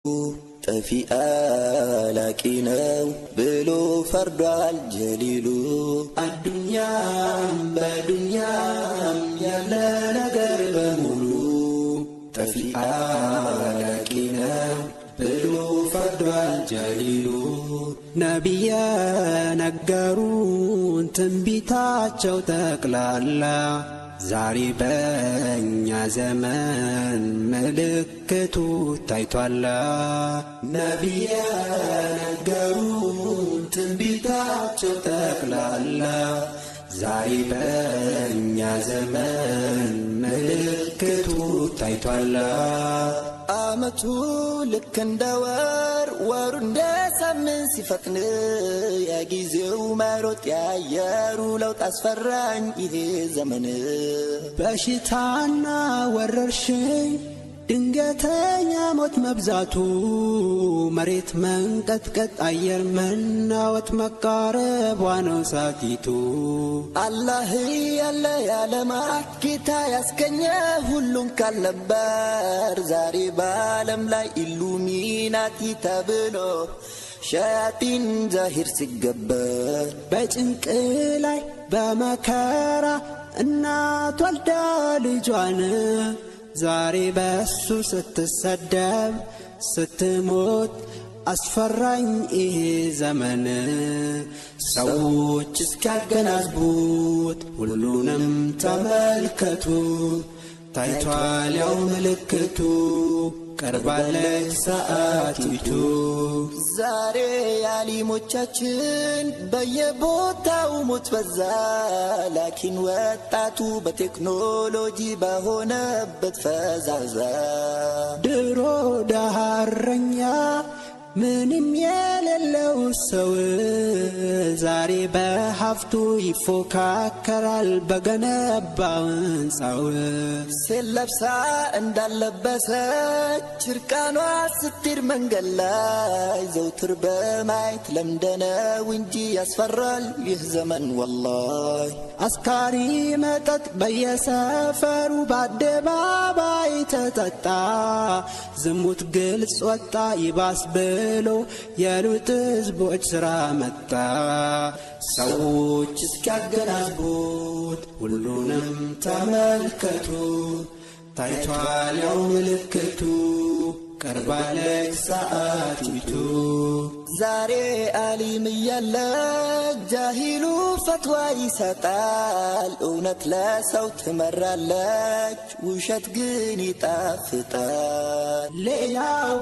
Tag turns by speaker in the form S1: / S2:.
S1: ጠፊ አላቂ ነው ብሎ ፈርዷል ጀሊሉ። አዱኛም በዱኛም ያለ ነገር በሙሉ ጠፊ አላቂ ነው ብሎ ፈርዷል ጀሊሉ። ነቢየ ነገሩን ትንቢታቸው ጠቅላላ ዛሬ በእኛ ዘመን ምልክቱ ታይቷል። ነቢየ ነገሩን ትንቢታቸው ጠቅላላ ዛሬ በእኛ ዘመን ምልክቱ ታይቷል። አመቱ ልክ እንደ ወር ወሩ እንደ ሳምንት ሲፈጥን የጊዜው መሮጥ ያየሩ ለውጥ አስፈራኝ ይሄ ዘመን። በሽታና ወረርሽኝ ድንገተኛ ሞት መብዛቱ መሬት መንቀጥቀጥ አየር መናወጥ መቃረቧ ነው ሳቲቱ። አላህ ያለ ያለማት ጌታ ያስገኘ ሁሉን ካልነበር ዛሬ በዓለም ላይ ኢሉሚናቲ ተብሎ ሸያጢን ዛሂር ሲገበር በጭንቅ ላይ በመከራ እናት ወልዳ ልጇን ዛሬ በሱ ስትሰደብ ስትሞት አስፈራኝ ይሄ ዘመን። ሰዎች እስኪያገናዝቡት ሁሉንም ተመልከቱ ታይቷል ያው ምልክቱ ቀርባለች ሰዓቲቱ። ዛሬ የዓሊሞቻችን በየቦታው ሞት በዛ፣ ላኪን ወጣቱ በቴክኖሎጂ በሆነበት ፈዛዛ። ድሮ ደሃ እረኛ ምንም የሌለው ሰው ዛሬ በሀብቱ ይፎካከራል በገነባው ሕንፃው። ሴት ለብሳ እንዳለበሰች እርቃኗ ስትሄድ መንገድ ላይ ዘውትር በማየት ለምደነው እንጂ ያስፈራል ይህ ዘመን ወላሂ። አስካሪ መጠጥ በየሰፈሩ በአደባባይ ተጠጣ፣ ዝሙት ግልጽ ወጣ ይባስ ብሎ የሉጥ ሕዝቦች ሥራ መጣ። ሰዎች እስኪያገናዝቡት ሁሉንም ተመልከቱ ታይቷል ያው ምልክቱ ቀርባለች ሰዓቲቱ። ዛሬ ዓሊም እያለ ጃሂሉ ፈትዋ ይሰጣል። እውነት ለሰው ትመራለች፣ ውሸት ግን ይጣፍጣል። ሌላው